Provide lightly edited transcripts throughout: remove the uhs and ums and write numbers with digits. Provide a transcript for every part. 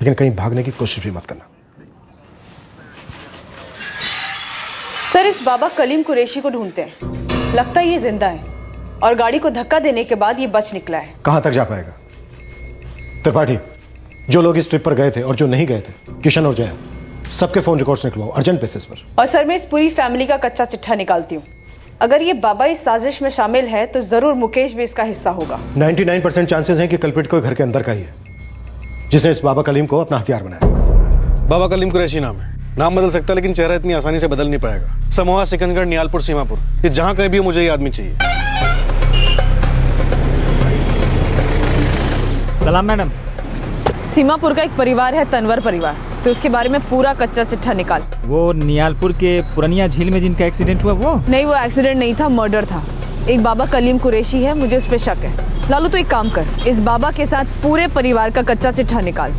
लेकिन कहीं भागने की कोशिश भी मत करना। सर, इस बाबा कलीम कुरैशी को ढूंढते हैं। लगता है ये जिंदा है और गाड़ी को धक्का देने के बाद ये बच निकला है। कहां तक जा पाएगा? त्रिपाठी, जो लोग इस ट्रिप पर गए थे और जो नहीं गए थे, किशन और जया, सबके फोन रिकॉर्ड्स निकलवाओ अर्जेंट बेसिस पर। और सर, मैं इस पूरी फैमिली का कच्चा चिट्ठा निकालती हूँ। अगर ये बाबा इस साजिश में शामिल है तो जरूर मुकेश भी इसका हिस्सा होगा। 99% चांसेस हैं कि कल्प्रिट कोई घर के अंदर का ही है, जिसने इस बाबा कलीम को अपना हथियार बनाया। बाबा कलीम कुरैशी नाम है। नाम बदल सकता है लेकिन चेहरा इतनी आसानी से बदल नहीं पाएगा। समोहा, सिकंदगढ़, नियालपुर, सीमापुर, ये जहां कहीं भी हो, मुझे ये आदमी चाहिए। सलाम मैडम। सीमापुर का एक परिवार है, तनवर परिवार, तो उसके बारे में पूरा कच्चा चिट्ठा निकाल। वो नियालपुर के पुरनिया झील में जिनका एक्सीडेंट हुआ वो? नहीं, वो एक्सीडेंट नहीं था, मर्डर था। एक बाबा कलीम कुरैशी है, मुझे उस पर शक है। लालू, तो एक काम कर, इस बाबा के साथ पूरे परिवार का कच्चा चिट्ठा निकाल।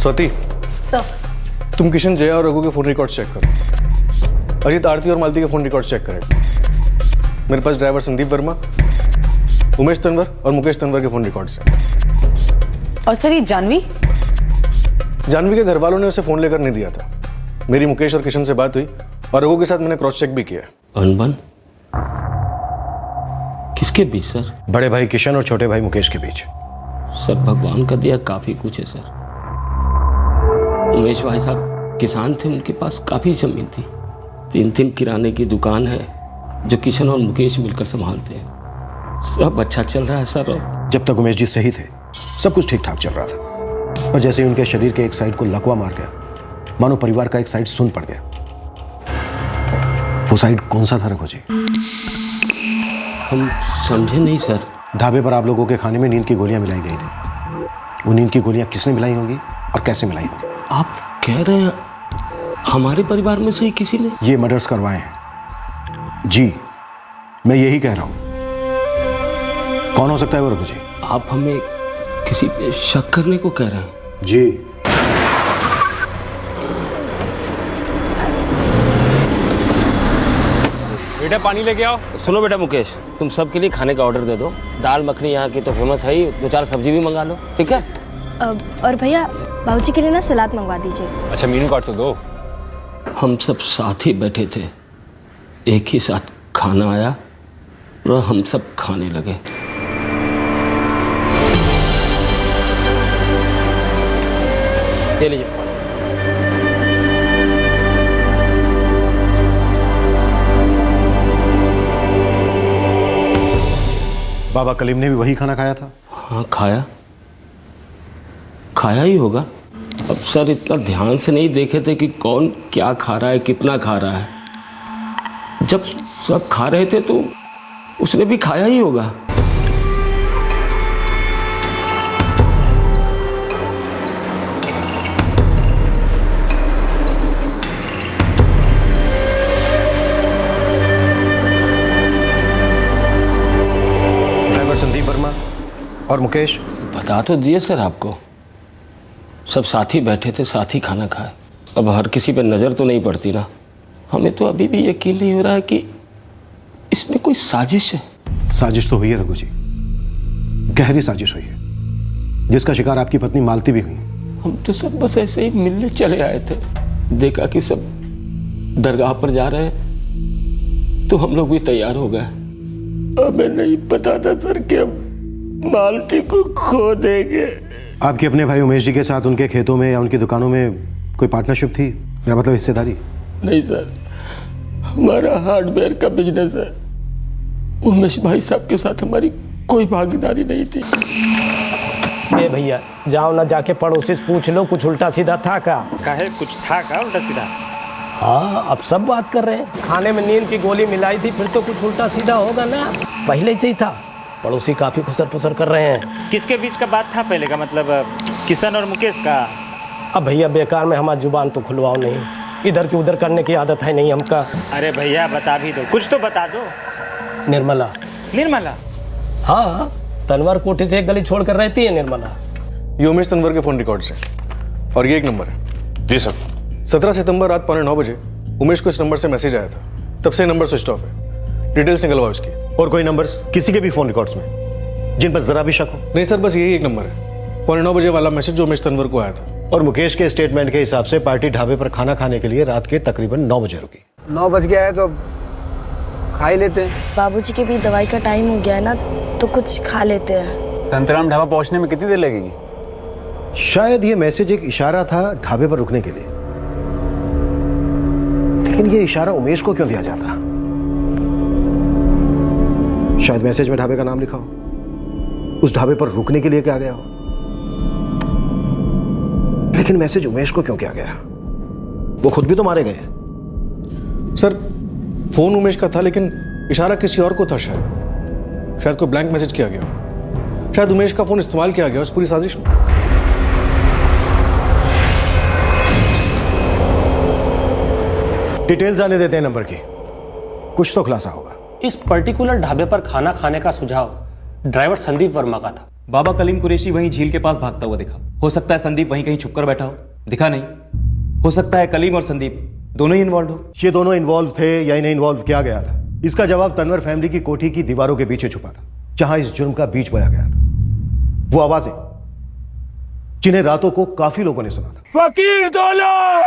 स्वाति, सर। तुम किशन, जया और रघु के फोन रिकॉर्ड चेक करो। अजीत, आरती और मालती के फोन रिकॉर्ड चेक करें। मेरे पास ड्राइवर संदीप वर्मा, उमेश तनवर और मुकेश तनवर के फोन रिकॉर्ड्स हैं। और सर, ये जानवी जानवी के घर वालों ने उसे फोन लेकर नहीं दिया था। मेरी मुकेश और किशन से बात हुई और रघु के साथ मैंने क्रॉस चेक भी किया। अनबन किसके बीच सर? बड़े भाई किशन और छोटे भाई मुकेश के बीच। सर, भगवान का दिया काफी कुछ है सर। उमेश भाई साहब किसान थे, उनके पास काफी जमीन थी। 3 किराने की दुकान है जो किशन और मुकेश मिलकर संभालते हैं। सब अच्छा चल रहा है सर। और जब तक उमेश जी सही थे, सब कुछ ठीक ठाक चल रहा था, और जैसे ही उनके शरीर के एक साइड को लकवा मार गया, मानो परिवार का एक साइड सुन पड़ गया। वो साइड कौन सा था रघु जी? हम समझे नहीं सर। ढाबे पर आप लोगों के खाने में नींद की गोलियां मिलाई गई थी। वो नींद की गोलियां किसने मिलाई होंगी और कैसे मिलाई होंगी? आप कह रहे हैं हमारे परिवार में से ही किसी ने ये मर्डर्स करवाए हैं? जी, मैं यही कह रहा हूं। कौन हो सकता है वो रघु जी? आप हमें किसी पे शक करने को कह रहे हैं? जी। बेटा पानी लेके आओ। सुनो बेटा मुकेश, तुम सबके लिए खाने का ऑर्डर दे दो। दाल मखनी यहाँ की तो फेमस है ही, 2-4 सब्जी भी मंगा लो, ठीक है? और भैया, बाबूजी के लिए ना सलाद मंगवा दीजिए। अच्छा, मेनू कार्ड तो दो। हम सब साथ ही बैठे थे, एक ही साथ खाना आया और हम सब खाने लगे। ये लीजिए। बाबा कलीम ने भी वही खाना खाया था? हाँ, खाया ही होगा। अब सर इतना ध्यान से नहीं देखे थे कि कौन क्या खा रहा है, कितना खा रहा है। जब सब खा रहे थे तो उसने भी खाया ही होगा। ड्राइवर संदीप वर्मा और मुकेश? बता तो दिए सर आपको, सब साथ ही बैठे थे, साथ ही खाना खाए। अब हर किसी पे नज़र तो नहीं पड़ती ना। हमें तो अभी भी यकीन नहीं हो रहा है कि इसमें कोई साजिश है। साजिश तो हुई है रघु जी, गहरी साजिश हुई है, जिसका शिकार आपकी पत्नी मालती भी हुई। हम तो सब बस ऐसे ही मिलने चले आए थे, देखा कि सब दरगाह पर जा रहे हैं तो हम लोग भी तैयार हो गए। हमें नहीं पता था सर कि हम मालती को खो देंगे। आपके अपने भाई उमेश जी के साथ उनके खेतों में या उनकी दुकानों में कोई पार्टनरशिप थी? मेरा मतलब हिस्सेदारी? नहीं सर, हमारा हार्डवेयर का बिजनेस है। उमेश भाई साहब के साथ हमारी कोई भागीदारी नहीं थी। ए भैया, जाओ ना, जाके पड़ोसी से पूछ लो कुछ उल्टा सीधा था का? काहे कुछ था का उल्टा सीधा? हाँ, अब सब बात कर रहे हैं। खाने में नींद की गोली मिलाई थी, फिर तो कुछ उल्टा सीधा होगा ना। पहले से ही था। पड़ोसी काफी खुसर फुसर कर रहे हैं। किसके बीच का बात था पहले का? मतलब किशन और मुकेश का? अब भैया बेकार में हमारी जुबान तो खुलवाओ नहीं, इधर की उधर करने की आदत है नहीं हमका। अरे भैया बता भी दो, कुछ तो बता दो। निर्मला। निर्मला? हाँ, तनवर कोठी से एक गली छोड़ कर रहती है निर्मला। ये उमेश तनवर के फोन रिकॉर्ड्स हैं और ये एक नंबर है। जी सर। 17 सितंबर रात 9:15 बजे उमेश को इस नंबर से मैसेज आया था, तब से नंबर स्विच ऑफ है। डिटेल्स निकलवाओ इसकी। और कोई नंबर्स किसी के भी फोन रिकॉर्ड्स में जिन पर जरा भी शक हो? नहीं सर, बस यही एक नंबर है, 9:15 बजे वाला मैसेज जो उमेश तंवर को आया था। और मुकेश के स्टेटमेंट के हिसाब से पार्टी ढाबे पर खाना खाने के लिए रात के तकरीबन 9 बजे रुकी। 9 बज गया है तो खा ही लेते हैं। बाबूजी के भी दवाई का टाइम हो गया है ना, तो कुछ खा लेते हैं। संतराम ढाबा पहुंचने में कितनी देर लगेगी? शायद ये मैसेज एक इशारा था ढाबे पर रुकने के लिए, लेकिन ये इशारा उमेश को क्यों दिया जाता? शायद मैसेज में ढाबे का नाम लिखा हो, उस ढाबे पर रुकने के लिए क्या गया हो, लेकिन मैसेज उमेश को क्यों किया गया? वो खुद भी तो मारे गए। सर फोन उमेश का था, लेकिन इशारा किसी और को था। शायद कोई ब्लैंक मैसेज किया गया, शायद उमेश का फोन इस्तेमाल किया गया उस पूरी साजिश में। डिटेल्स आने देते हैं नंबर की, कुछ तो खुलासा होगा। इस पर्टिकुलर ढाबे पर खाना खाने का सुझाव ड्राइवर संदीप वर्मा का था। बाबा कलीम कुरैशी वहीं झील के पास भागता हुआ दिखा। हो सकता है संदीप वहीं कहीं छुपकर बैठा हो, दिखा नहीं। हो सकता है कलीम और संदीप दोनों ही इन्वॉल्व हो। ये दोनों इन्वॉल्व थे या इन्हें इन्वॉल्व किया गया था, इसका जवाब तनवर फैमिली की कोठी की दीवारों के पीछे छुपा था, जहां इस जुर्म का बीज बोया गया था। वो आवाजें जिन्हें रातों को काफी लोगों ने सुना था। फकीर दौला,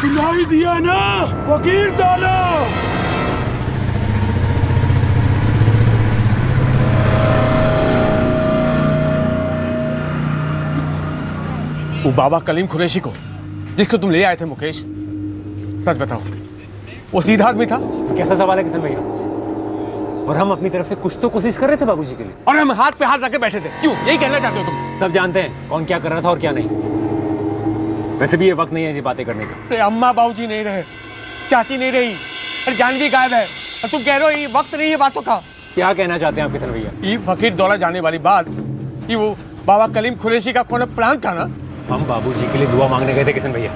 सुनाई दिया ना? फकीर दौला। वो बाबा कलीम कुरैशी को जिसको तुम ले आए थे मुकेश, सच बताओ वो सीधा आदमी था? कैसा सवाल है किशन भैया? और हम अपनी तरफ से कुछ तो कोशिश कर रहे थे बाबूजी के लिए। और हम हाथ पे हाथ रख के बैठे थे, क्यों? यही कहना चाहते हो तुम? सब जानते हैं कौन क्या कर रहा था और क्या नहीं। वैसे भी ये वक्त नहीं है ये बातें करने का। अरे अम्मा बाबूजी नहीं रहे, चाची नहीं रही, अरे जानवी गायब है, और तुम कह रहे हो ये वक्त नहीं है बातों का। क्या कहना चाहते हैं आप किशन भैया? ये फकीर दौला जाने वाली बात, ये वो बाबा कलीम कुरैशी का कौन प्लान था ना? हम बाबूजी के लिए दुआ मांगने गए थे किशन भैया।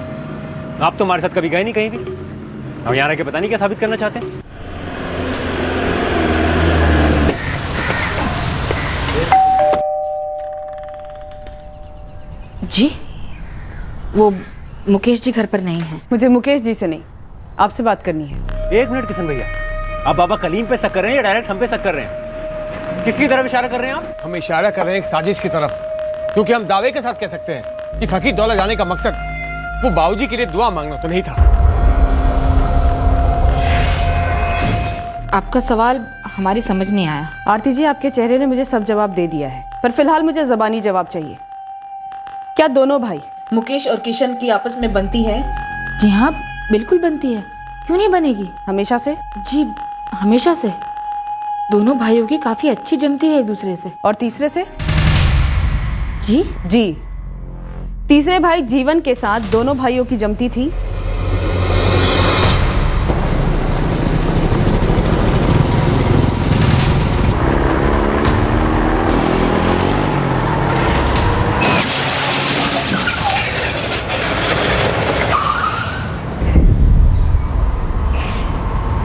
आप तो हमारे साथ कभी गए नहीं कहीं भी। हम यहाँ रह के पता नहीं क्या साबित करना चाहते हैं। जी, वो मुकेश जी घर पर नहीं है। मुझे मुकेश जी से नहीं, आपसे बात करनी है। 1 मिनट किशन भैया, आप बाबा कलीम पे शक कर रहे हैं या डायरेक्ट हम पे शक कर रहे हैं? किसकी तरफ इशारा कर रहे हैं आप? हम इशारा कर रहे हैं एक साजिश की तरफ, क्योंकि हम दावे के साथ कह सकते हैं कि फकीर दौला जाने का मकसद वो बाबूजी के लिए दुआ मांगना तो नहीं था। आपका सवाल हमारी समझ नहीं आया। आरती जी, आपके चेहरे ने मुझे सब जवाब दे दिया है, पर फिलहाल मुझे ज़बानी जवाब चाहिए। क्या दोनों भाई मुकेश और किशन की आपस में बनती है? जी हाँ, बिल्कुल बनती है। क्यों नहीं बनेगी? हमेशा से? जी, हमेशा से। दोनों भाइयों की काफी अच्छी जमती है एक दूसरे से। और तीसरे से? जी जी, तीसरे भाई जीवन के साथ दोनों भाइयों की जमती थी।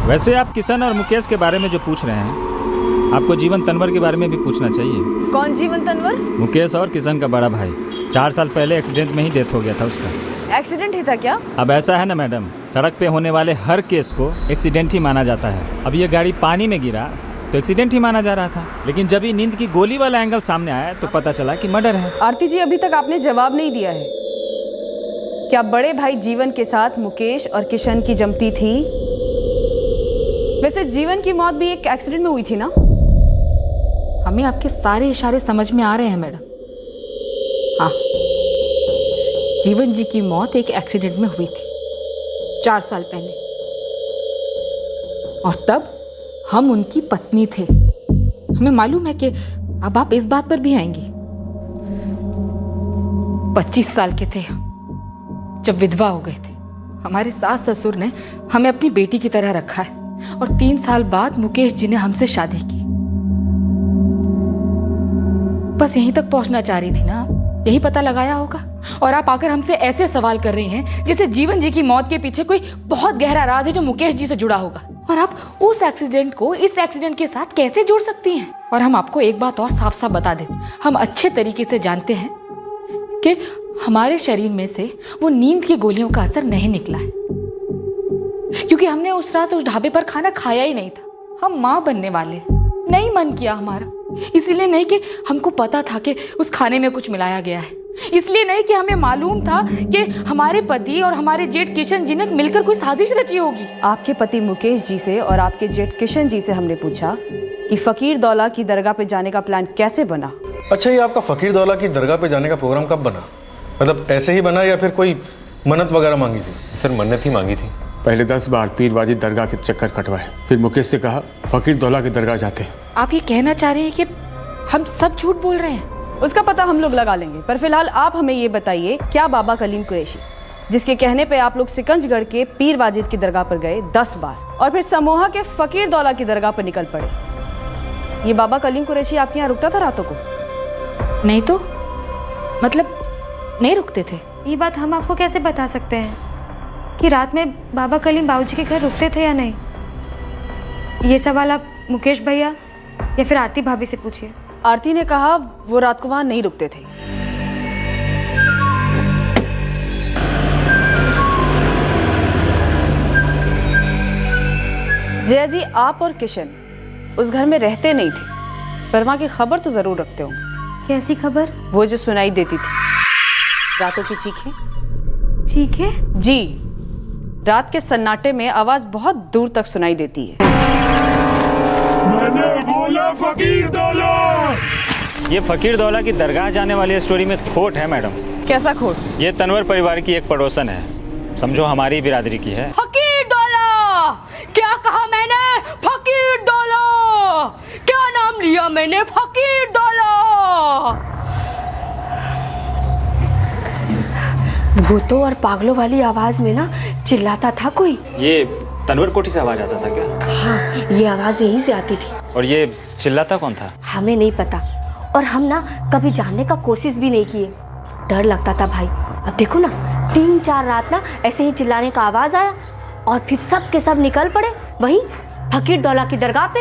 वैसे आप किशन और मुकेश के बारे में जो पूछ रहे हैं, आपको जीवन तनवर के बारे में भी पूछना चाहिए। कौन जीवन तनवर? मुकेश और किशन का बड़ा भाई। 4 साल पहले एक्सीडेंट में ही डेथ हो गया था उसका। एक्सीडेंट ही था क्या? अब ऐसा है ना मैडम, सड़क पे होने वाले हर केस को एक्सीडेंट ही माना जाता है। अब ये गाड़ी पानी में गिरा तो एक्सीडेंट ही माना जा रहा था, लेकिन जब ये नींद की गोली वाला एंगल सामने आया तो पता चला कि मर्डर है। आरती जी, अभी तक आपने जवाब नहीं दिया है। क्या बड़े भाई जीवन के साथ मुकेश और किशन की जमती थी? वैसे जीवन की मौत भी एक एक्सीडेंट में हुई थी ना? हमें आपके सारे इशारे समझ में आ रहे हैं मैडम। हाँ, जीवन जी की मौत एक एक्सीडेंट में हुई थी 4 साल पहले, और तब हम उनकी पत्नी थे। हमें मालूम है कि अब आप इस बात पर भी आएंगी। 25 साल के थे जब विधवा हो गए थे। हमारे सास ससुर ने हमें अपनी बेटी की तरह रखा है, और 3 साल बाद मुकेश जी ने हमसे शादी की। बस यहीं तक पहुंचना चाह रही थी ना आप? यही पता लगाया होगा, और आप आकर हमसे ऐसे सवाल कर रही हैं जैसे जीवन जी की मौत के पीछे कोई बहुत गहरा राज है जो मुकेश जी से जुड़ा होगा, और आप उस एक्सीडेंट को इस एक्सीडेंट के साथ कैसे जोड़ सकती हैं? और हम आपको एक बात और साफ साफ बता दें, हम अच्छे तरीके से जानते हैं कि हमारे शरीर में से वो नींद की गोलियों का असर नहीं निकला है, क्योंकि हमने उस रात उस ढाबे पर खाना खाया ही नहीं था। हम माँ बनने वाले, नहीं मन किया हमारा। इसीलिए नहीं कि हमको पता था कि उस खाने में कुछ मिलाया गया है, इसलिए नहीं कि हमें मालूम था कि हमारे पति और हमारे जेठ किशन जी ने मिलकर कोई साजिश रची होगी। आपके पति मुकेश जी से और आपके जेठ किशन जी से हमने पूछा कि फकीर दौला की दरगाह पे जाने का प्लान कैसे बना। अच्छा, ये आपका फकीर दौला की दरगाह पे जाने का प्रोग्राम कब बना? मतलब ऐसे ही बना या फिर कोई मन्नत वगैरह मांगी थी? सर मन्नत ही मांगी थी। पहले 10 बार पीर वाजिद दरगाह के चक्कर कटवाए, फिर मुकेश से कहा फकीर दौला की दरगाह जाते। आप ये कहना चाह रहे हैं कि हम सब झूठ बोल रहे हैं? उसका पता हम लोग लगा लेंगे, पर फिलहाल आप हमें ये बताइए, क्या बाबा कलीम कुरैशी, जिसके कहने पे आप लोग सिकंजगढ़ के पीर वाजिद की दरगाह पर गए 10 बार और फिर समोहा के फकीर दौला की दरगाह पर निकल पड़े, ये बाबा कलीम कुरैशी आपके यहाँ रुकता था रातों को? नहीं तो मतलब नहीं रुकते थे। ये बात हम आपको कैसे बता सकते हैं कि रात में बाबा कलीम बाबूजी के घर रुकते थे या नहीं? ये सवाल आप मुकेश भैया या फिर आरती भाभी से पूछिए। आरती ने कहा वो रात को वहां नहीं रुकते थे। जया जी, आप और किशन उस घर में रहते नहीं थे, पर वहां की खबर तो जरूर रखते होंगे। कैसी खबर? वो जो सुनाई देती थी, रातों की चीखें। चीखें? जी, रात के सन्नाटे में आवाज बहुत दूर तक सुनाई देती है। मैंने बोला फकीर दौला। ये फकीर दौला की दरगाह जाने वाली स्टोरी में खोट है मैडम। कैसा खोट? ये तनवर परिवार की एक पड़ोसन है, समझो हमारी बिरादरी की है। फकीर दौला? क्या कहा मैंने? फकीर दौला? क्या नाम लिया मैंने? फकीर दौला? भूतों और पागलों वाली आवाज में ना चिल्लाता था कोई। ये तनवर कोठी से आवाज आता था क्या? हाँ, ये आवाज यहीं से आती थी। और ये चिल्लाता कौन था? हमें नहीं पता, और हम ना कभी जानने का कोशिश भी नहीं किए, डर लगता था भाई। अब देखो ना, 3-4 रात ना ऐसे ही चिल्लाने का आवाज आया और फिर सब के सब निकल पड़े वहीं फकीर दौला की दरगाह पे,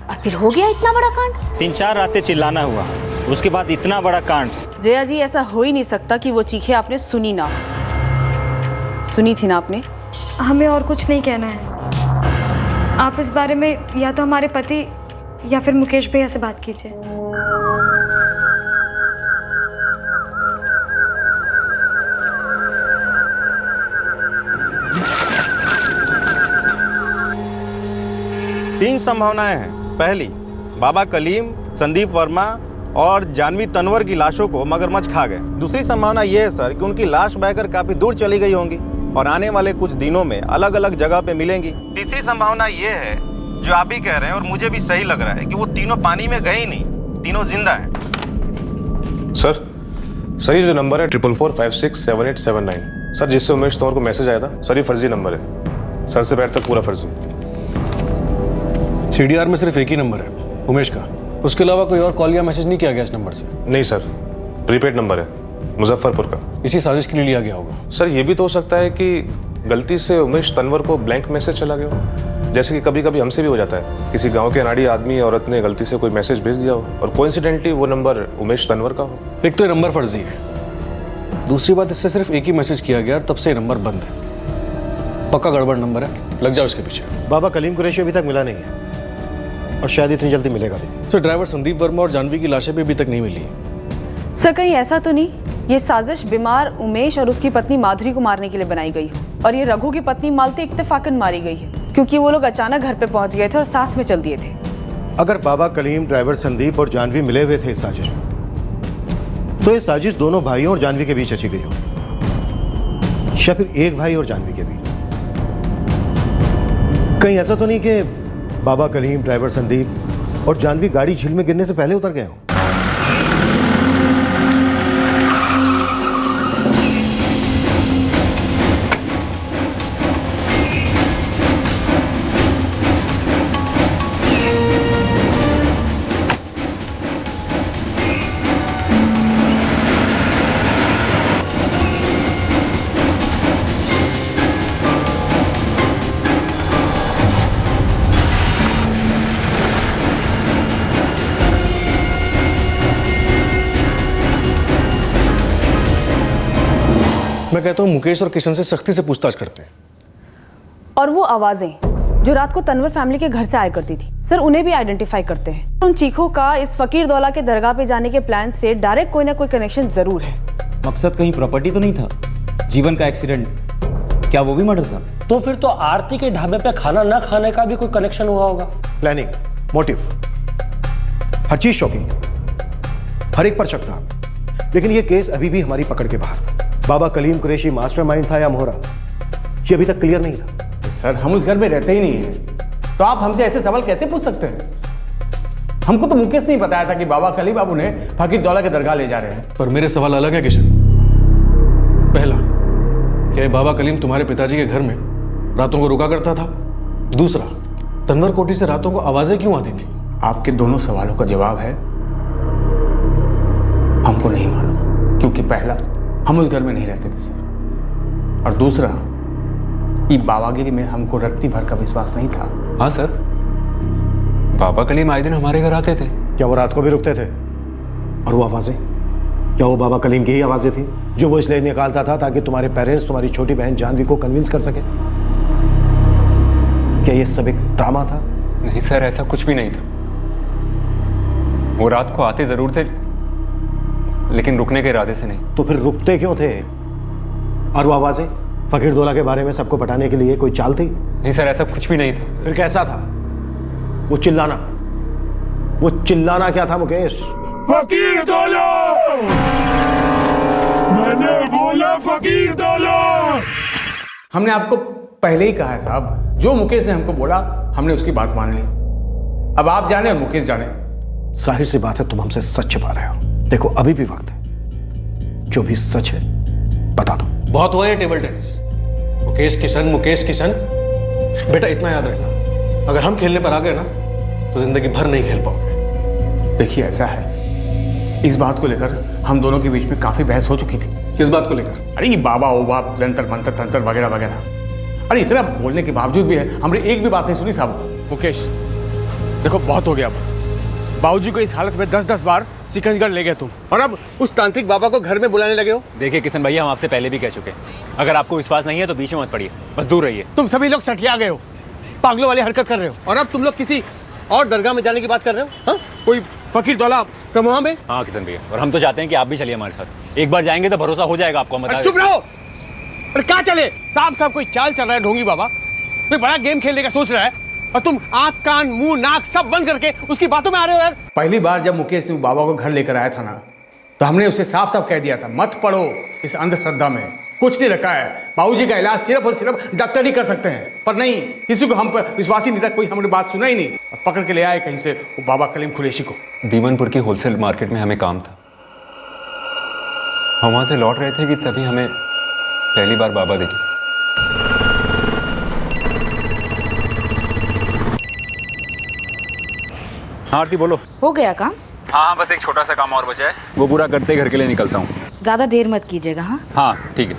और फिर हो गया इतना बड़ा कांड। 3-4 रातें चिल्लाना हुआ, उसके बाद इतना बड़ा कांड। जया जी, ऐसा हो ही नहीं सकता कि वो चीखें आपने सुनी ना। सुनी थी ना आपने? हमें और कुछ नहीं कहना है, आप इस बारे में या तो हमारे पति या फिर मुकेश भैया से बात कीजिए। तीन संभावनाएं हैं। पहली, बाबा कलीम, संदीप वर्मा और जानवी तनवर की लाशों को मगरमच्छ खा गए। दूसरी संभावना यह है सर कि उनकी लाश बहकर काफी दूर चली गई होंगी और आने वाले कुछ दिनों में अलग अलग जगह पे मिलेंगी। तीसरी संभावना ये है, जो आप भी कह रहे हैं और मुझे भी सही लग रहा है, कि वो तीनों पानी में गए ही नहीं, तीनों जिंदा हैं। सर ये जो नंबर है 44456787 सर, जिससे उमेश तंवर को मैसेज आया था, सर ये फर्जी नंबर है। सर से पैर तक पूरा फर्जी। CDR में सिर्फ एक ही नंबर है, उमेश का। उसके अलावा कोई और कॉल या मैसेज नहीं किया गया इस नंबर से? नहीं सर, प्रीपेड नंबर है, मुजफ्फरपुर का। इसी साजिश के लिए लिया गया होगा। सर ये भी तो हो सकता है कि गलती से उमेश तनवर को ब्लैंक मैसेज चला गया हो, जैसे कि कभी कभी हमसे भी हो जाता है। किसी गांव के अनाड़ी आदमी औरत ने गलती से कोई मैसेज भेज दिया हो और कोइंसिडेंटली वो नंबर उमेश तनवर का हो। एक तो ये नंबर फर्जी है, दूसरी बात इससे सिर्फ एक ही मैसेज किया गया, तब से ये नंबर बंद है। पक्का गड़बड़ नंबर है, लग जाओ इसके पीछे। बाबा कलीम कुरैशी अभी तक मिला नहीं है और शायद इतनी जल्दी मिलेगा भी। सर ड्राइवर संदीप वर्मा और जानवी की लाशें भी अभी तक नहीं मिली। सर कहीं ऐसा तो नहीं ये साजिश बीमार उमेश और उसकी पत्नी माधुरी को मारने के लिए बनाई गई हो, और ये रघु की पत्नी मालती इत्तेफाकन मारी गई है क्योंकि वो लोग अचानक घर पे पहुंच गए थे और साथ में चल दिए थे। अगर बाबा कलीम, ड्राइवर संदीप और जानवी मिले हुए थे इस साजिश में, तो ये साजिश दोनों भाइयों और जानवी के बीच रची गई हो, या फिर एक भाई और जानवी के बीच। कहीं ऐसा तो नहीं कि बाबा कलीम, ड्राइवर संदीप और जानवी गाड़ी झील में गिरने से पहले उतर गए हो? मैं कहता हूँ मुकेश और किशन से सख्ती से पूछताछ करते हैं। और वो आवाजें जो रात को तनवर फैमिली के घर से आया करती थी, सर उन्हें भी आइडेंटिफाई करते हैं। उन चीखों का इस फकीर दौला के दरगाह पे जाने के प्लान से डायरेक्ट कोई ना कोई कनेक्शन जरूर है। मकसद कहीं प्रॉपर्टी तो नहीं था? जीवन का एक्सीडेंट, क्या वो भी मर्डर था? तो फिर तो आरती के ढाबे पे खाना न खाने का भी कोई कनेक्शन हुआ होगा। प्लानिंग, मोटिव, हर चीज शॉकिंग, हर एक पर शक था। लेकिन ये केस अभी भी हमारी पकड़ के बाहर था। बाबा कलीम कुरैशी मास्टरमाइंड था या मोहरा, ये अभी तक क्लियर नहीं था। सर हम उस घर में रहते ही नहीं हैं, तो आप हमसे ऐसे सवाल कैसे पूछ सकते हैं? हमको तो मुकेश नहीं बताया था कि बाबा कलीम अब उन्हें फकीर दौला के दरगाह ले जा रहे हैं। पर मेरे सवाल अलग है किशन। पहला, क्या ये बाबा कलीम तुम्हारे पिताजी के घर में रातों को रुका करता था? दूसरा, तनवर कोठी से रातों को आवाजें क्यों आती थी? आपके दोनों सवालों का जवाब है हमको नहीं मालूम, क्योंकि पहला हम उस घर में नहीं रहते थे सर, और दूसरा ये बाबागिरी में हमको रत्ती भर का विश्वास नहीं था। हाँ सर, बाबा कलीम आए दिन हमारे घर आते थे। क्या वो रात को भी रुकते थे? और वो आवाजें, क्या वो बाबा कलीम की ही आवाजें थी जो वो इसलिए निकालता था ताकि तुम्हारे पेरेंट्स तुम्हारी छोटी बहन जानवी को कन्विंस कर सके? क्या ये सब एक ड्रामा था? नहीं सर, ऐसा कुछ भी नहीं था। वो रात को आते जरूर थे, लेकिन रुकने के इरादे से नहीं। तो फिर रुकते क्यों थे? और वो आवाजें फकीर दौला के बारे में सबको बताने के लिए कोई चाल थी? नहीं सर, ऐसा कुछ भी नहीं था। फिर कैसा था वो चिल्लाना? वो चिल्लाना क्या था मुकेश? फकीर दौला, मैंने बोला फकीर दौला। हमने आपको पहले ही कहा है साहब, जो मुकेश ने हमको बोला हमने उसकी बात मान ली। अब आप जाने और मुकेश जाने। जाहिर सी बात है तुम हमसे सच छिपा रहे हो। देखो अभी भी वक्त है, जो भी सच है बता दो। बहुत हुआ ये टेबल टेनिस। मुकेश किशन। बेटा इतना याद रखना, अगर हम खेलने पर आ गए ना तो जिंदगी भर नहीं खेल पाओगे। देखिए ऐसा है, इस बात को लेकर हम दोनों के बीच में काफी बहस हो चुकी थी। किस बात को लेकर? अरे ये बाबा ओ बाप, जंतर मंतर तंत्र वगैरह वगैरह। अरे इतना बोलने के बावजूद भी है हमने एक भी बात नहीं सुनी साहब। मुकेश देखो बहुत हो गया। बाबूजी को इस हालत में 10-10 बार सिकंजगढ़ ले गए तुम, और अब उस तांत्रिक बाबा को घर में बुलाने लगे हो। देखिए किशन भैया, हम आपसे पहले भी कह चुके हैं, अगर आपको विश्वास नहीं है तो बीच में मत पड़िए, बस दूर रहिए। तुम सभी लोग सठिया गए हो, पागलों वाली हरकत कर रहे हो, और अब तुम लोग किसी और दरगाह में जाने की बात कर रहे हो। हाँ? कोई फकीर दौला समूह में? हाँ किशन भैया, और हम तो चाहते हैं कि आप भी चलिए हमारे साथ। एक बार जाएंगे तो भरोसा हो जाएगा आपको। अरे चुप रहो। अरे क्या चले, साफ कोई चाल चल रहा है ढोंगी बाबा, कोई बड़ा गेम खेलने का सोच रहा है, और तुम आंख कान मुंह नाक सब बंद करके उसकी बातों में आ रहे हो यार। पहली बार जब मुकेश ने बाबा को घर लेकर आया था ना, तो हमने उसे साफ साफ कह दिया था मत पड़ो इस अंधश्रद्धा में, कुछ नहीं रखा है। बाबूजी का इलाज सिर्फ और सिर्फ डॉक्टर ही कर सकते हैं, पर नहीं, किसी को हम पर विश्वास ही नहीं था। कोई हमने बात सुना ही नहीं, और पकड़ के ले आए कहीं से वो बाबा कलीम कुरैशी को। दीवानपुर की होलसेल मार्केट में हमें काम था, हम वहां से लौट रहे थे कि तभी हमें पहली बार बाबा दिखे। हाँ आरती बोलो। हो गया काम? हाँ बस एक छोटा सा काम और बचा है, वो पूरा करते ही घर के लिए निकलता हूँ। ज्यादा देर मत कीजिएगा। हाँ हाँ ठीक है।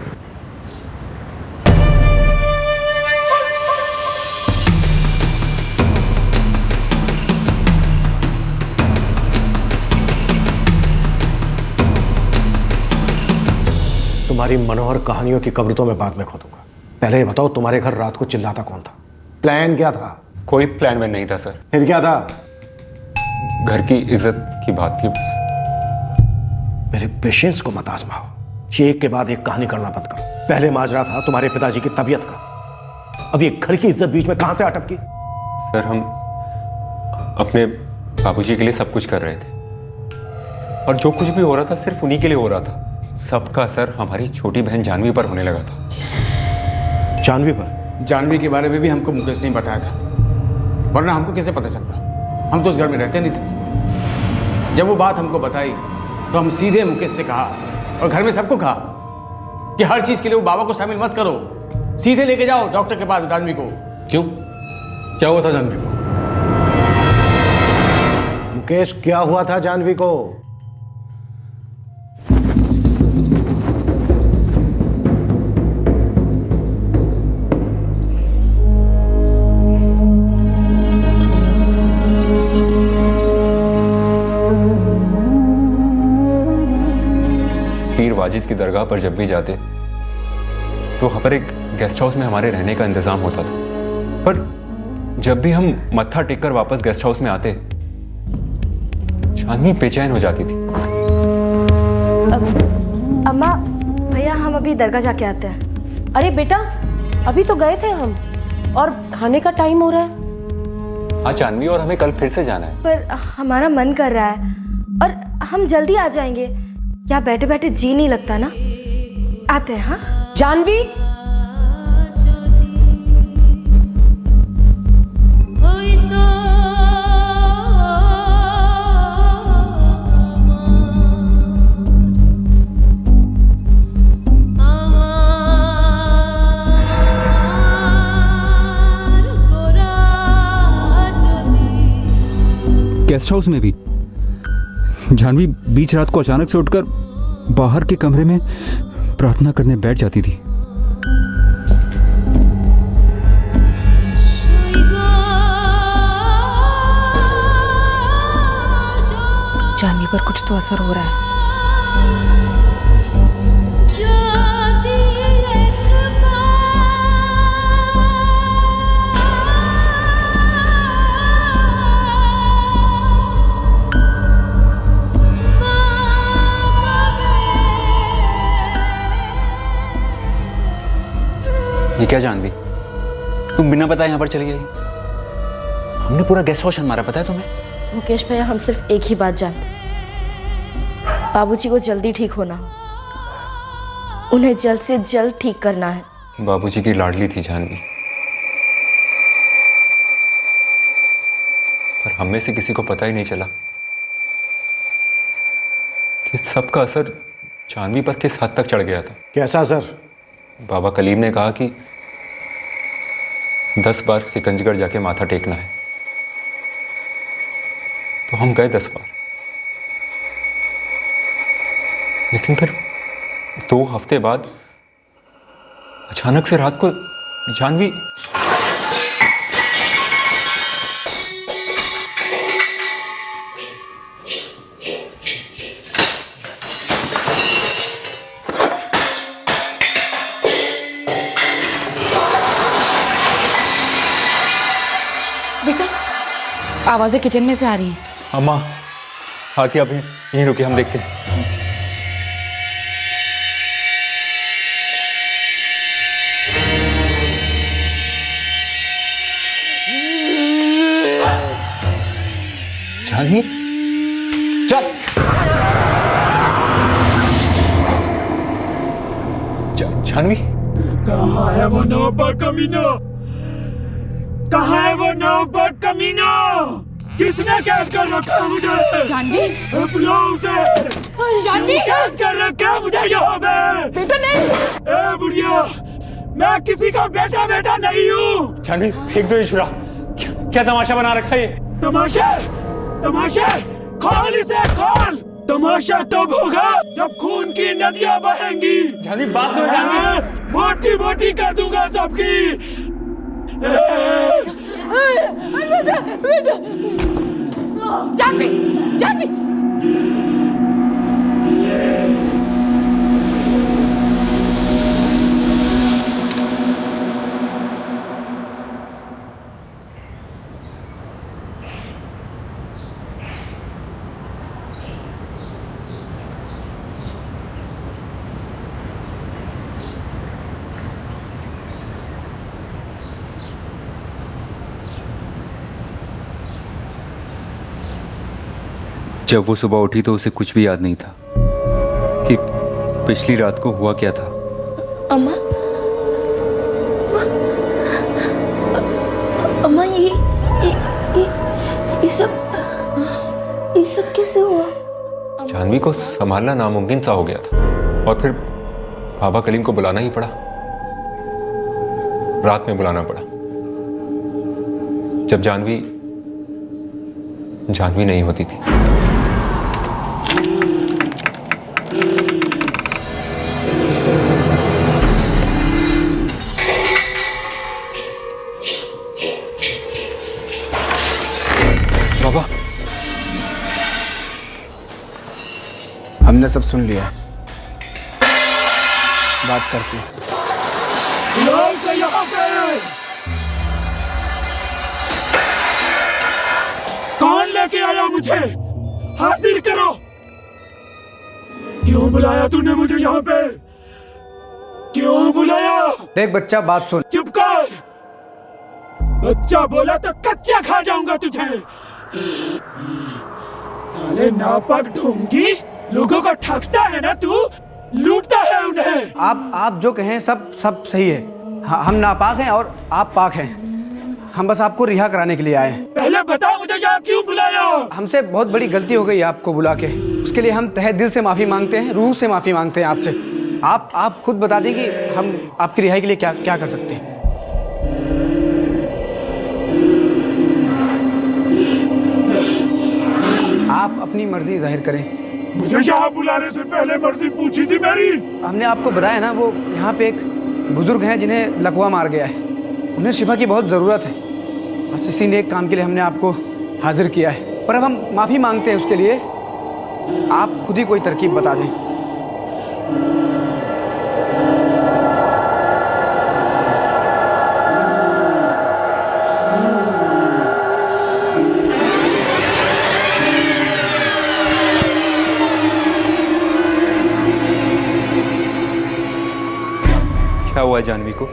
तुम्हारी मनोहर कहानियों की कब्र तो मैं बाद में खोदूंगा। पहले ये बताओ तुम्हारे घर रात को चिल्लाता कौन था? प्लान क्या था? कोई प्लान में नहीं था सर। फिर क्या था? घर की इज्जत की बात थी बस। मेरे पेशेंस को मत आजमाओ, एक के बाद एक कहानी करना बंद करो। पहले माजरा था तुम्हारे पिताजी की तबीयत का, अब ये घर की इज्जत बीच में कहां से अटकी? सर हम अपने बाबूजी के लिए सब कुछ कर रहे थे, और जो कुछ भी हो रहा था सिर्फ उन्हीं के लिए हो रहा था। सबका असर हमारी छोटी बहन जानवी पर होने लगा था। जानवी पर? जानवी के बारे में भी हमको मुकेश ने बताया था, वरना हमको कैसे पता चलता? हम तो उस घर में रहते नहीं थे। जब वो बात हमको बताई तो हम सीधे मुकेश से कहा, और घर में सबको कहा कि हर चीज के लिए वो बाबा को शामिल मत करो, सीधे लेके जाओ डॉक्टर के पास जानवी को। क्यों, क्या हुआ था जानवी को? मुकेश क्या हुआ था जानवी को? पीर वाजिद की दरगाह पर जब भी जाते तो वहाँ पर एक गेस्ट हाउस में हमारे रहने का इंतजाम होता था, पर जब भी हम मत्था टेककर वापस गेस्ट हाउस में आते, जानवी बेचैन हो जाती थी। अम्मा भैया हम अभी दरगाह जाके आते हैं। अरे बेटा अभी तो गए थे हम और खाने का टाइम हो रहा है। हाँ जानवी, और हमें कल फिर से जाना है। पर हमारा मन कर रहा है और हम जल्दी आ जाएंगे। यहाँ बैठे बैठे जी नहीं लगता ना। आते हैं। हाँ जानवी गेस्ट हाउस में भी जानवी बीच रात को अचानक से उठकर बाहर के कमरे में प्रार्थना करने बैठ जाती थी। जानवी पर कुछ तो असर हो रहा है। ये क्या जानवी, तुम बिना बताए यहाँ पर चली गई? हमने पूरा गेस्ट हाउस मारा, पता है तुम्हें? मुकेश भैया हम सिर्फ एक ही बात जानते, बाबूजी को जल्दी ठीक होना हो, उन्हें जल्द से जल्द ठीक करना है। बाबूजी की लाडली थी जानवी, पर हम में से किसी को पता ही नहीं चला कि सबका असर जानवी पर किस हद तक चढ़ गया था। कैसा असर? बाबा कलीम ने कहा कि 10 बार सिकंजगढ़ जाके माथा टेकना है, तो हम गए 10 बार। लेकिन फिर 2 हफ्ते बाद अचानक से रात को जानवी आवाजें किचन में से आ रही हैं। अम्मा आरती, आप यहीं रुके, हम देखते हैं। जानवी चल, जानवी कहाँ है वो नौबत कमीना? कहाँ है वो नौबत कमीना? किसने कैद कर रखा है मुझे? जानवी बुलाओ उसे। जानवी कैद कर रखा है मुझे यहाँ पे। बेटा नहीं। ए बुढ़िया, मैं किसी का बेटा नहीं हूँ। जानवी फेंक दो ये छुरा। क्या तमाशा बना रखा है ये? तमाशा? खोल इसे, खोल। तमाशा तब होगा जब खून की नदियाँ बहेंगी। जानवी बात सुनो जानवी। मोटी मोटी कर दूंगा सबकी। जानवी जानवी जब वो सुबह उठी तो उसे कुछ भी याद नहीं था कि पिछली रात को हुआ क्या था। अम्मा अम्मा ये सब कैसे हुआ? जानवी को संभालना नामुमकिन सा हो गया था और फिर बाबा कलीम को बुलाना ही पड़ा। रात में बुलाना पड़ा जब जानवी नहीं होती थी। बाबा, हमने सब सुन लिया, बात करते हैं। मुझे, हाजिर करो। क्यों बुलाया तूने मुझे यहाँ पे? क्यों बुलाया? देख बच्चा, बात सुन। चुप कर। बच्चा बोला तो कच्चा खा जाऊंगा तुझे। साले नापाक ढोंगी, लोगों को ठगता है ना तू, लूटता है उन्हें। आप जो कहें सब सही है। हम नापाक हैं और आप पाक हैं। हम बस आपको रिहा कराने के लिए आए हैं। पहले बता मुझे यहाँ क्यों बुलाया? हमसे बहुत बड़ी गलती हो गई आपको बुला के। उसके लिए हम तहे दिल से माफ़ी मांगते हैं, रूह से माफ़ी मांगते हैं आपसे। आप खुद बता दें कि हम आपकी रिहाई के लिए क्या क्या कर सकते हैं। आप अपनी मर्जी जाहिर करें। मुझे यहाँ बुलाने से पहले मर्जी पूछी थी मेरी? हमने आपको बताया ना, वो यहाँ पे एक बुजुर्ग हैं जिन्हें लकवा मार गया है। उन्हें शिफा की बहुत ज़रूरत है। बस इसी नेक काम के लिए हमने आपको हाजिर किया है। पर अब हम माफ़ी मांगते हैं उसके लिए। आप खुद ही कोई तरकीब बता दें। क्या हुआ जानवी को?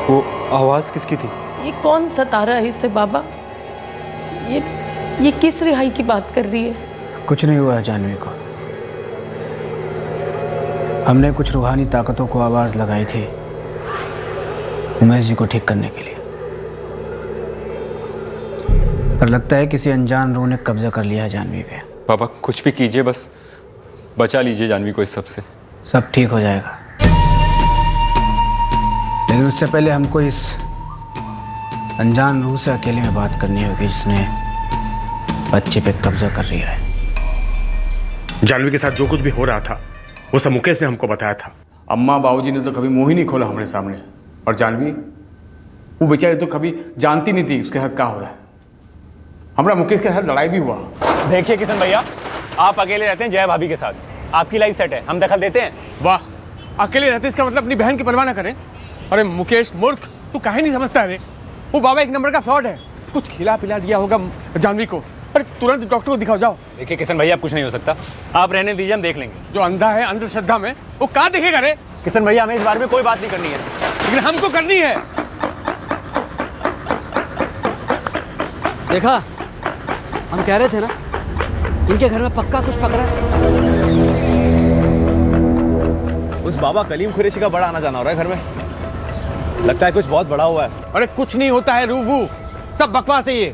वो आवाज किसकी थी? ये कौन सता रहा है इसे बाबा? ये किस रिहाई की बात कर रही है? कुछ नहीं हुआ जानवी को। हमने कुछ रूहानी ताकतों को आवाज़ लगाई थी उमेश जी को ठीक करने के लिए। पर लगता है किसी अनजान रूह ने कब्जा कर लिया है जानवी पे। बाबा कुछ भी कीजिए, बस बचा लीजिए जानवी को इस सब से। सब ठीक हो जाएगा, लेकिन उससे पहले हमको इस अनजान रूह से अकेले में बात करनी होगी जिसने बच्चे पे कब्जा कर लिया है। जानवी के साथ जो कुछ भी हो रहा था वो सब मुकेश ने हमको बताया था। अम्मा बाबूजी ने तो कभी मुंह ही नहीं खोला हमारे सामने। और जानवी, वो बेचारी तो कभी जानती नहीं थी उसके साथ क्या हो रहा है। हमारा मुकेश के साथ लड़ाई भी हुआ। देखिए किशन भैया, आप अकेले रहते हैं जया भाभी के साथ, आपकी लाइफ सेट है, हम दखल देते हैं? वाह, अकेले रहते इसका मतलब अपनी बहन की परवाह ना करें। अरे मुकेश मूर्ख, तू काहे नहीं समझता है रे? वो बाबा एक नंबर का फ्रॉड है। कुछ खिला पिला दिया होगा जानवी को। अरे तुरंत डॉक्टर को दिखाओ जाओ। देखिए किशन भैया, अब कुछ नहीं हो सकता, आप रहने दीजिए, हम देख लेंगे। जो अंधा है अंधश्रद्धा में, वो कहाँ देखेगा रे? किशन भैया, हमें इस बारे में कोई बात नहीं करनी है, लेकिन हमको करनी है। देखा, हम कह रहे थे ना, इनके घर में पक्का कुछ पकड़ा है। उस बाबा कलीम कुरैशी का बड़ा आना जाना हो रहा है घर में। लगता है कुछ बहुत बड़ा हुआ है। अरे कुछ नहीं होता है रूबू, सब बकवास है ये।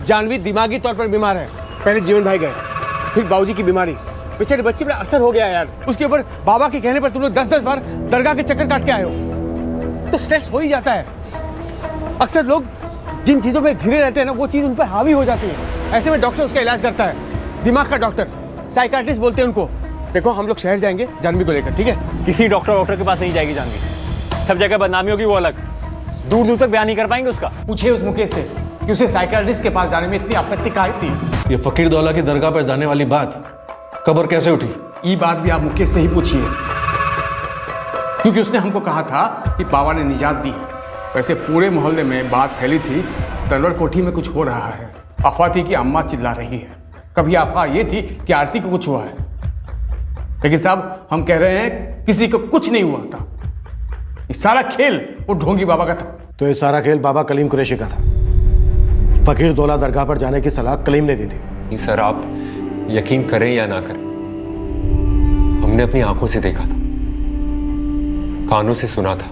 जानवी दिमागी तौर पर बीमार है। पहले जीवन भाई गए, फिर बाबूजी की बीमारी, बेचारे बच्चे पर असर हो गया यार। उसके ऊपर बाबा के कहने पर तुम लोग 10-10 बार दरगाह के चक्कर काट के आए हो, तो स्ट्रेस हो ही जाता है। अक्सर लोग जिन चीजों में घिरे रहते हैं ना, वो चीज उन पर हावी हो जाती है। ऐसे में डॉक्टर उसका इलाज करता है, दिमाग का डॉक्टर, साइकाट्रिस्ट बोलते हैं उनको। देखो, हम लोग शहर जाएंगे जानवी को लेकर, ठीक है? किसी डॉक्टर के पास नहीं जाएगी जानवी, सब जगह बदनामी होगी, वो अलग, दूर दूर तक बयान नहीं कर पाएंगे उसका। पूछिए उस मुकेश से कि उसे साइकाट्रिस्ट के पास जाने में इतनी आपत्ति काहे थी। ये फकीर दौला की दरगाह पर जाने वाली बात कब और कैसे उठी? ये बात भी आप मुकेश से ही पूछिए, क्योंकि उसने हमको कहा था कि बाबा ने निजात दी है। वैसे पूरे मोहल्ले में बात फैली थी तनवर कोठी में कुछ हो रहा है। अफवाह थी कि अम्मा चिल्ला रही है, कभी अफवाह ये थी कि आरती को कुछ हुआ है। लेकिन साहब, हम कह रहे हैं किसी को कुछ नहीं हुआ था। ये सारा खेल वो ढोंगी बाबा का था। तो ये सारा खेल बाबा कलीम कुरैशी का था। फकीर दौला दरगाह पर जाने की सलाह कलीम ने दी थी। नहीं सर, आप यकीन करें या ना करें, हमने अपनी आंखों से देखा था, कानों से सुना था।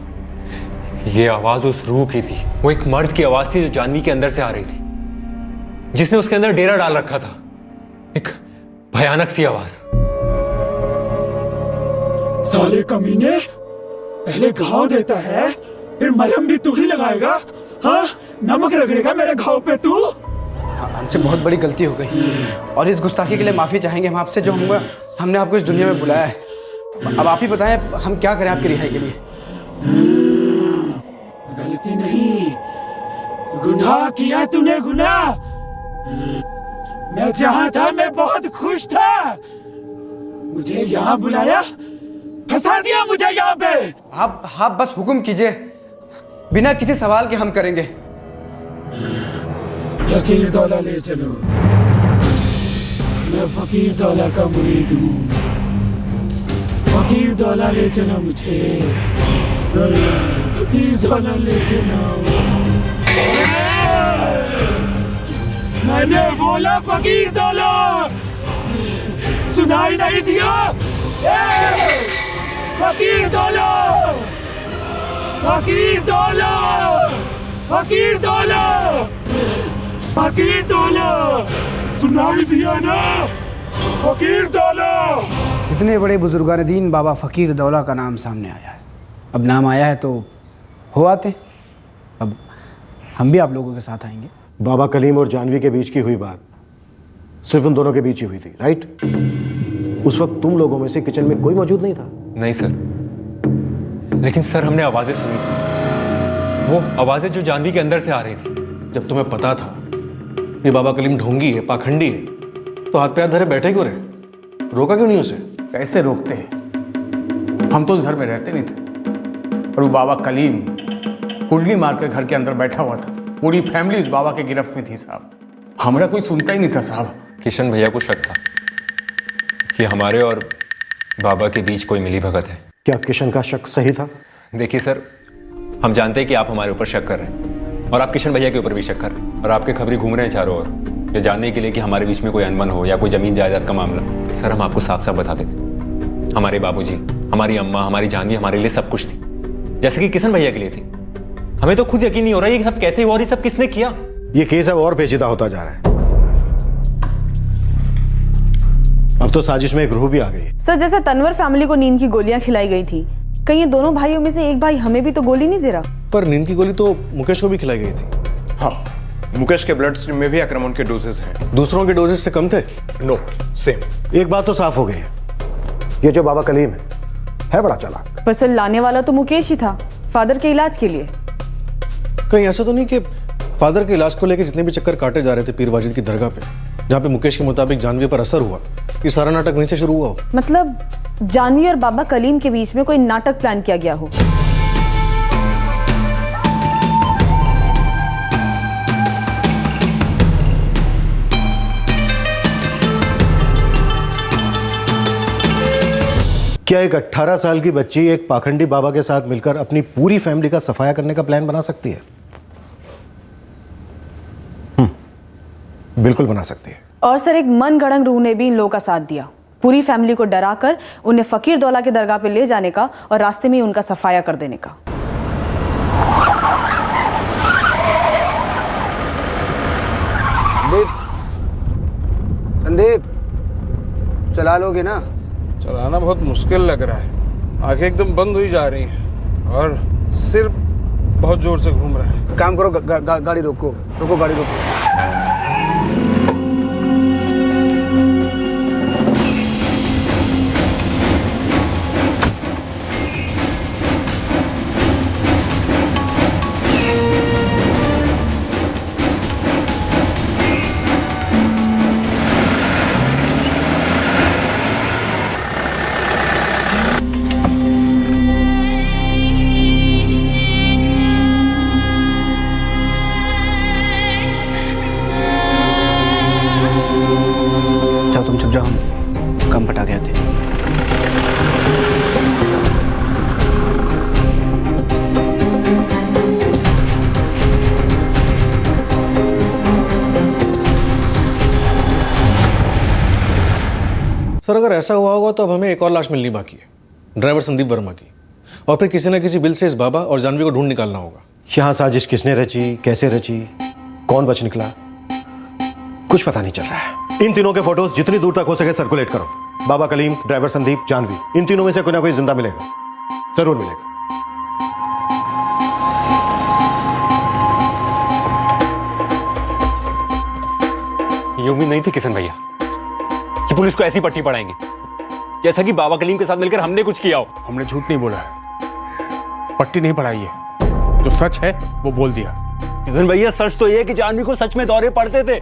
ये आवाज उस रूह की थी। वो एक मर्द की आवाज थी जो जानवी के अंदर से आ रही थी, जिसने उसके अंदर डेरा डाल रखा था। एक भयानक सी आवाज। साले कमीने, पहले घाव देता है, फिर मलहम भी तू ही लगाएगा? हाँ, नमक रगड़ेगा मेरे घाव पे तू? हमसे बहुत बड़ी गलती हो गई और इस गुस्ताखी के लिए माफी चाहेंगे हम आपसे, जो हमने आपको इस दुनिया में बुलाया है। अब आप ही बताएं, हम क्या करें आपकी रिहाई के लिए? गलती नहीं, गुनाह किया तूने, गुनाह। मैं जहां था मैं बहुत खुश था, मुझे यहाँ बुलाया, फंसा दिया मुझे यहाँ पे। आप बस हुक्म कीजिए, बिना किसी सवाल के हम करेंगे। फकीर दौला ले चलो, मैं फकीर दौला का मुरीद हूँ। फकीर दौला ले चलो मुझे, फकीर दौला ले चलो। मैंने बोला फकीर दौला, सुनाई नहीं दिया? फकीर दौला, फकीर दौला, फकीर दौला, फकीर दौला, सुनाई दिया ना? फकीर दौला। इतने बड़े बुजुर्गान दीन बाबा फ़कीर दौला का नाम सामने आया है। अब नाम आया है तो हो आते हैं। अब हम भी आप लोगों के साथ आएंगे। बाबा कलीम और जानवी के बीच की हुई बात सिर्फ उन दोनों के बीच ही हुई थी, राइट? उस वक्त तुम लोगों में से किचन में कोई मौजूद नहीं था? नहीं सर, लेकिन सर हमने आवाजें सुनी थी, वो आवाजें जो जानवी के अंदर से आ रही थी। जब तुम्हें पता था ये बाबा कलीम ढोंगी है, पाखंडी है, तो हाथ पे हाथ धरे बैठे क्यों रहे? रोका क्यों नहीं उसे? कैसे रोकते हैं? हम तो उस घर में रहते नहीं थे, और वो बाबा कलीम कुंडली मारकर घर के अंदर बैठा हुआ था। पूरी फैमिली उस बाबा के गिरफ्त में थी साहब। हमारा कोई सुनता ही नहीं था साहब। किशन भैया को शक था कि हमारे और बाबा के बीच कोई मिली भगत है। क्या किशन का शक सही था? देखिए सर, हम जानते हैं कि आप हमारे ऊपर शक कर रहे हैं, और आप किशन भैया के ऊपर भी शक कर रहे हैं, और आपके खबरें घूम रहे हैं चारों ओर, ये जानने के लिए कि हमारे बीच में कोई अनबन हो या कोई जमीन जायदाद का मामला। सर हम आपको साफ साफ बता देते, हमारे बाबूजी, हमारी अम्मा, हमारी जानवी हमारे लिए सब कुछ थी, जैसे कि किशन भैया के लिए थी। हमें तो खुद यकीन नहीं हो रहा ये सब कैसे हुआ और ये सब किसने किया। ये केस अब और पेचीदा होता जा रहा है। अब तो साजिश में एक रूह भी आ गई। सर जैसे तनवर फैमिली को नींद की गोलियां खिलाई गई थी, कहीं ये दोनों भाइयों में से एक भाई हमें भी तो गोली नहीं दे रहा? पर नींद की गोली तो मुकेश को भी खिलाई गई थी। हाँ, मुकेश के ब्लड स्ट्रीम में भी आक्रमण के डोजेस हैं। दूसरों के डोजेस से कम थे? No, same. एक बात तो साफ हो गई है, ये जो बाबा कलीम है बड़ा चालाक। पर सर लाने वाला तो मुकेश ही था, फादर के इलाज के लिए। कहीं ऐसा तो नहीं कि फादर के इलाज को लेकर जितने भी चक्कर काटे जा रहे थे पीर वाजिद की दरगाह पे, जहाँ पे मुकेश के मुताबिक जानवी पर असर हुआ, ये सारा नाटक वहीं से शुरू हुआ हो? मतलब जानवी और बाबा कलीम के बीच में कोई नाटक प्लान किया गया हो? क्या एक 18 साल की बच्ची एक पाखंडी बाबा के साथ मिलकर अपनी पूरी फैमिली का सफाया करने का प्लान बना सकती है? बिल्कुल बना सकती है। और सर एक मन गढ़ंग रूह ने भी इन लोगों का साथ दिया, पूरी फैमिली को डराकर उन्हें फकीर दौला के दरगाह पे ले जाने का और रास्ते में ही उनका सफाया कर देने का। संदीप, चला लोगे ना? चलाना बहुत मुश्किल लग रहा है, आंखें एकदम बंद हुई जा रही हैं और सिर बहुत जोर से घूम रहा है। काम करो, गाड़ी रोको, गाड़ी रोको। तुम चुप जाओ, हम कम पटा गए थे। सर अगर ऐसा हुआ होगा तो अब हमें एक और लाश मिलनी बाकी है, ड्राइवर संदीप वर्मा की, और फिर किसी न किसी बिल से इस बाबा और जानवी को ढूंढ निकालना होगा। यहाँ साजिश किसने रची, कैसे रची, कौन बच निकला, कुछ पता नहीं चल रहा है। इन तीनों के फोटोज जितनी दूर तक हो सके सर्कुलेट करो। बाबा कलीम, ड्राइवर संदीप, जानवी, इन तीनों में से कोई ना कोई जिंदा मिलेगा, जरूर मिलेगा। ये उम्मीद नहीं थी किशन भैया कि पुलिस को ऐसी पट्टी पड़ाएंगे, जैसा कि बाबा कलीम के साथ मिलकर हमने कुछ किया हो। हमने झूठ नहीं बोला है, पट्टी नहीं पड़ाई है, जो सच है वो बोल दिया। किशन भैया सच तो ये कि जानवी को सच में दौरे पड़ते थे,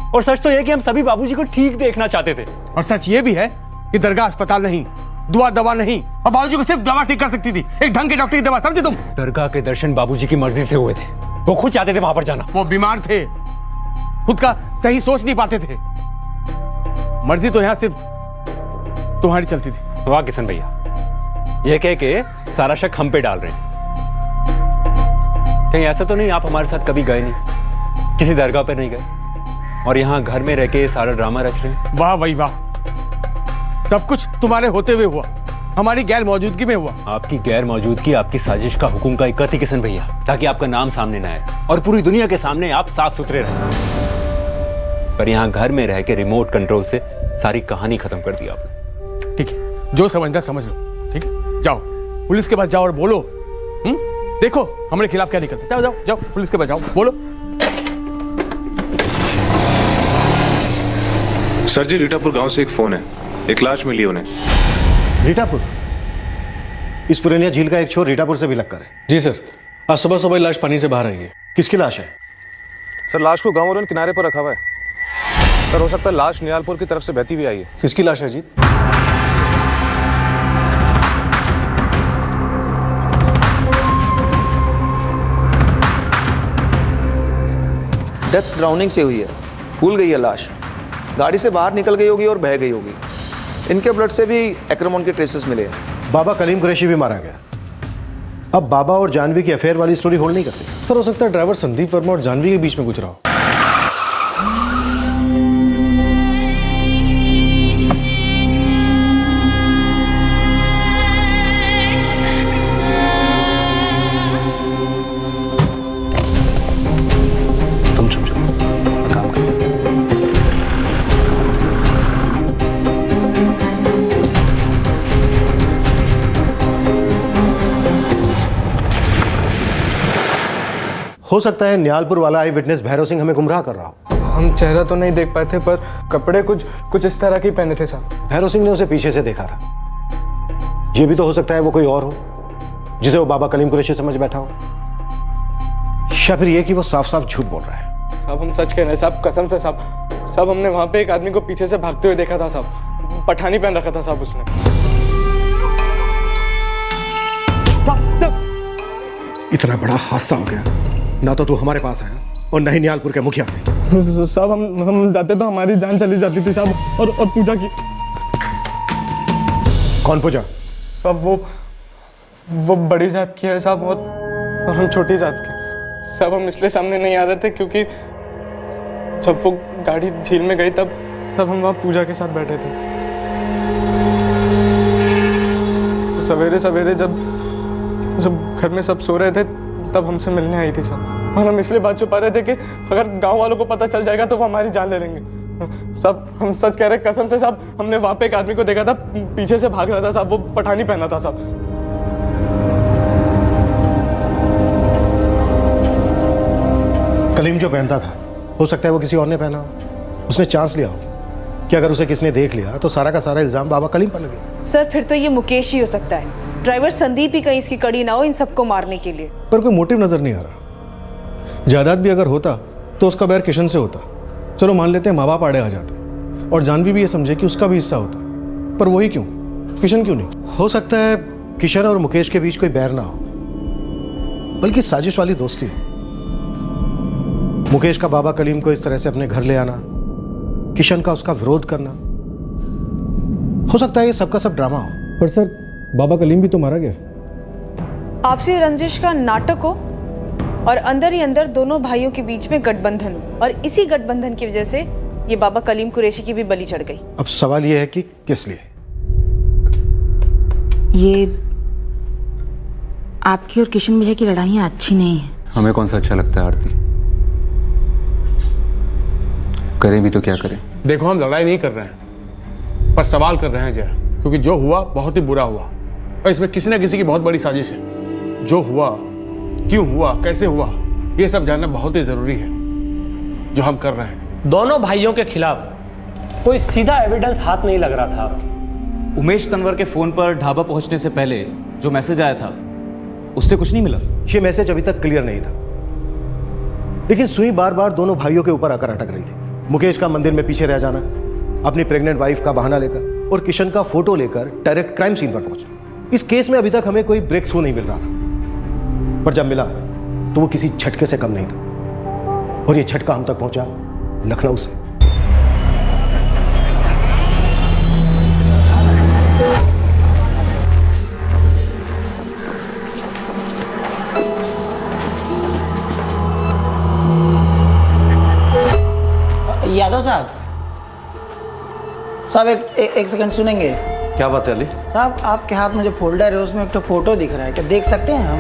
और सच तो ये कि हम सभी बाबूजी को ठीक देखना चाहते थे, और सच ये भी है कि दरगाह अस्पताल नहीं, दुआ दवा नहीं, और बाबूजी को सिर्फ दवा ठीक कर सकती थी, एक ढंग की डॉक्टर की दवा, समझे तुम? दरगाह के दर्शन बाबूजी की मर्जी से हुए थे, वो खुद चाहते थे वहां पर जाना। वो बीमार थे, खुद का सही सोच नहीं पाते थे। मर्जी तो यहां सिर्फ तुम्हारी चलती थी। वाह किशन भैया, ये कह के सारा शक हम पे डाल रहे हैं। कहीं ऐसा तो नहीं आप हमारे साथ कभी गए नहीं, किसी दरगाह पे नहीं गए और यहाँ घर में रह के सारा ड्रामा रच रहे हैं? वाह भाई वाह, सब कुछ तुम्हारे होते हुए हुआ, हमारी गैर मौजूदगी में हुआ। आपकी गैर मौजूदगी आपकी साजिश का हुक्म का एक ही किशन भैया, ताकि आपका नाम सामने ना आए और पूरी दुनिया के सामने आप साफ सुथरे रहे। पर यहाँ घर में रह के रिमोट कंट्रोल से सारी कहानी खत्म कर दी आपने। ठीक है, जो समझना समझ लो। ठीक है, जाओ पुलिस के पास जाओ और बोलो। देखो हमारे खिलाफ क्या निकलता है। जाओ जाओ जाओ पुलिस के पास जाओ, बोलो। सर जी, रीटापुर गांव से एक फोन है, एक लाश मिली उन्हें। रीटापुर? इस पुरानिया झील का एक छोर रीटापुर से भी लगकर है। जी सर, आज सुबह सुबह लाश पानी से बाहर आई है। किसकी लाश है? सर लाश को गांव वालों ने किनारे पर रखा हुआ है। सर हो सकता है लाश नियालपुर की तरफ से बहती हुई आई है। किसकी लाश है जीत? डेथ ड्राउनिंग से हुई है, फूल गई है लाश, गाड़ी से बाहर निकल गई होगी और बह गई होगी। इनके ब्लड से भी एक्रोमोन के ट्रेसेस मिले हैं। बाबा कलीम कुरैशी भी मारा गया। अब बाबा और जानवी की अफेयर वाली स्टोरी होल्ड नहीं करती। सर हो सकता है ड्राइवर संदीप वर्मा और जानवी के बीच में कुछ रहा हो। हो सकता है नियालपुर वाला आई विटनेस भैरव सिंह हमें गुमराह कर रहा हो। हम चेहरा तो नहीं देख पाए थे, पर कपड़े कुछ इस तरह के पहने थे साहब। भैरव सिंह ने उसे पीछे से देखा था। यह भी तो हो सकता है वो कोई और हो, जिसे वो बाबा कलीम कुरैशी समझ बैठा हो, या फिर ये कि वो साफ साफ झूठ बोल रहा है। साहब हम सच कह रहे हैं साहब, कसम से साहब। साहब हमने वहां पे एक आदमी को पीछे से भागते हुए देखा था साहब, पठानी पहन रखा था साहब उसने। इतना बड़ा हादसा हो गया, ना तो तू हमारे पास आया और न ही नियालपुर के मुखिया थे। साहब हम जाते तो हमारी जान चली जाती थी साहब। और पूजा की। कौन पूजा? साहब वो बड़ी जात की है साहब, और हम छोटी जात के। साहब हम इसलिए सामने नहीं आ रहे थे क्योंकि जब वो गाड़ी झील में गई तब हम वहाँ पूजा के साथ बैठे थे। सवेरे सवेरे जब घर में सब सो रहे थे तब हमसे मिलने आई थी साहब, और हम इसलिए बात छुपा रहे थे कि अगर गांव वालों को पता चल जाएगा तो वो हमारी जान ले लेंगे। साहब हम सच कह रहे, कसम से साहब। हमने वहां पे एक आदमी को देखा था, पीछे से भाग रहा था साहब, वो पठानी पहना था साहब। कलीम जो पहनता था, हो सकता है वो किसी और ने पहना हो। उसने चांस लिया हो कि अगर उसे किसने देख लिया तो सारा का सारा इल्जाम बाबा कलीम पर लगे। सर फिर तो ये मुकेश ही हो सकता है। ड्राइवर संदीप ही कहीं इसकी कड़ी ना हो इन सबको मारने के लिए। पर कोई मोटिव नजर नहीं आ रहा। जायदाद भी अगर होता तो उसका बैर किशन से होता। चलो मान लेते हैं माँ बाप आड़े आ जाते और जानवी भी ये समझे कि उसका भी हिस्सा होता, पर वही क्यों, किशन क्यों नहीं? हो सकता है किशन और मुकेश के बीच कोई बैर ना हो, बल्कि साजिश वाली दोस्ती हो। मुकेश का बाबा कलीम को इस तरह से अपने घर ले आना, किशन का उसका विरोध करना, हो सकता है ये सबका सब ड्रामा हो। पर सर बाबा कलीम भी तो मारा गया। आपसी रंजिश का नाटक हो और अंदर ही अंदर दोनों भाइयों के बीच में गठबंधन हो, और इसी गठबंधन की वजह से ये बाबा कलीम कुरैशी की भी बलि चढ़ गई। अब सवाल ये है कि किस लिए? ये आपकी और किशन भैया की लड़ाइयाँ अच्छी नहीं है। हमें कौन सा अच्छा लगता है आरती? करें भी तो क्या करें? देखो हम लड़ाई नहीं कर रहे हैं, पर सवाल कर रहे हैं जय, क्योंकि जो हुआ बहुत ही बुरा हुआ और इसमें किसी ना किसी की बहुत बड़ी साजिश है। जो हुआ, क्यों हुआ, कैसे हुआ, ये सब जानना बहुत ही जरूरी है, जो हम कर रहे हैं। दोनों भाइयों के खिलाफ कोई सीधा एविडेंस हाथ नहीं लग रहा था आपके। उमेश तनवर के फोन पर ढाबा पहुंचने से पहले जो मैसेज आया था उससे कुछ नहीं मिला। ये मैसेज अभी तक क्लियर नहीं था, लेकिन सुई बार बार दोनों भाइयों के ऊपर आकर अटक रही थी। मुकेश का मंदिर में पीछे रह जाना, अपनी प्रेग्नेंट वाइफ का बहाना लेकर, और किशन का फोटो लेकर डायरेक्ट क्राइम सीन पर पहुंचा। इस केस में अभी तक हमें कोई ब्रेक थ्रू नहीं मिल रहा था, पर जब मिला तो वो किसी झटके से कम नहीं था। और ये झटका हम तक पहुंचा लखनऊ से। यादव साहब, एक सेकंड सुनेंगे? क्या बात है अली? साहब आपके हाथ में जो फोल्डर है उसमें एक तो फोटो दिख रहा है, क्या देख सकते हैं हम?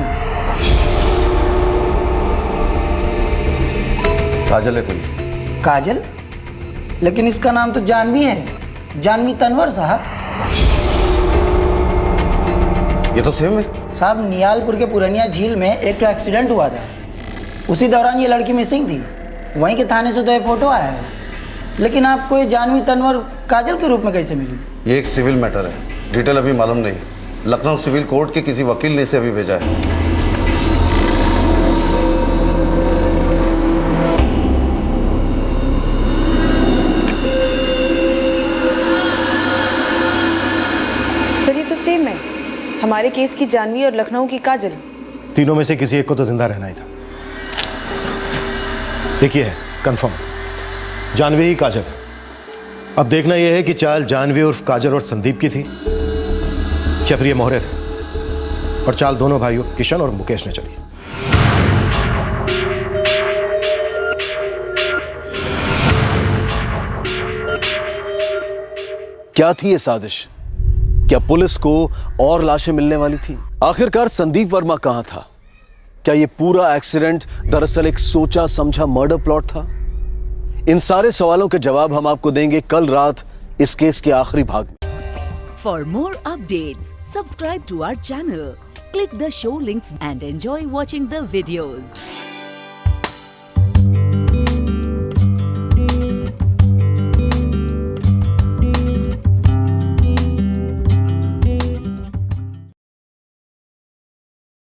काजल है कोई? काजल? लेकिन इसका नाम तो जानवी है, जानवी तनवर साहब। ये तो सेम है साहब। नियालपुर के पुरानिया झील में एक तो एक्सीडेंट हुआ था, उसी दौरान ये लड़की मिसिंग थी। वहीं के थाने से तो ये फोटो आया है, लेकिन आपको ये जानवी तनवर काजल के रूप में कैसे मिली? ये एक सिविल मैटर है, डिटेल अभी मालूम नहीं। लखनऊ सिविल कोर्ट के किसी वकील ने इसे अभी भेजा है। सर ये तो सेम है, हमारे केस की जानवी और लखनऊ की काजल। तीनों में से किसी एक को तो जिंदा रहना ही था। देखिए है कंफर्म, जानवी ही काजल है। अब देखना यह है कि चाल जानवी उर्फ काजल और संदीप की थी या फिर ये मोहरे थे, और चाल दोनों भाइयों किशन और मुकेश ने चली। क्या थी ये साजिश? क्या पुलिस को और लाशें मिलने वाली थी? आखिरकार संदीप वर्मा कहां था? क्या ये पूरा एक्सीडेंट दरअसल एक सोचा समझा मर्डर प्लॉट था? इन सारे सवालों के जवाब हम आपको देंगे कल रात इस केस के आखिरी भाग में। For more updates, subscribe to our channel, click the show links and enjoy watching the videos.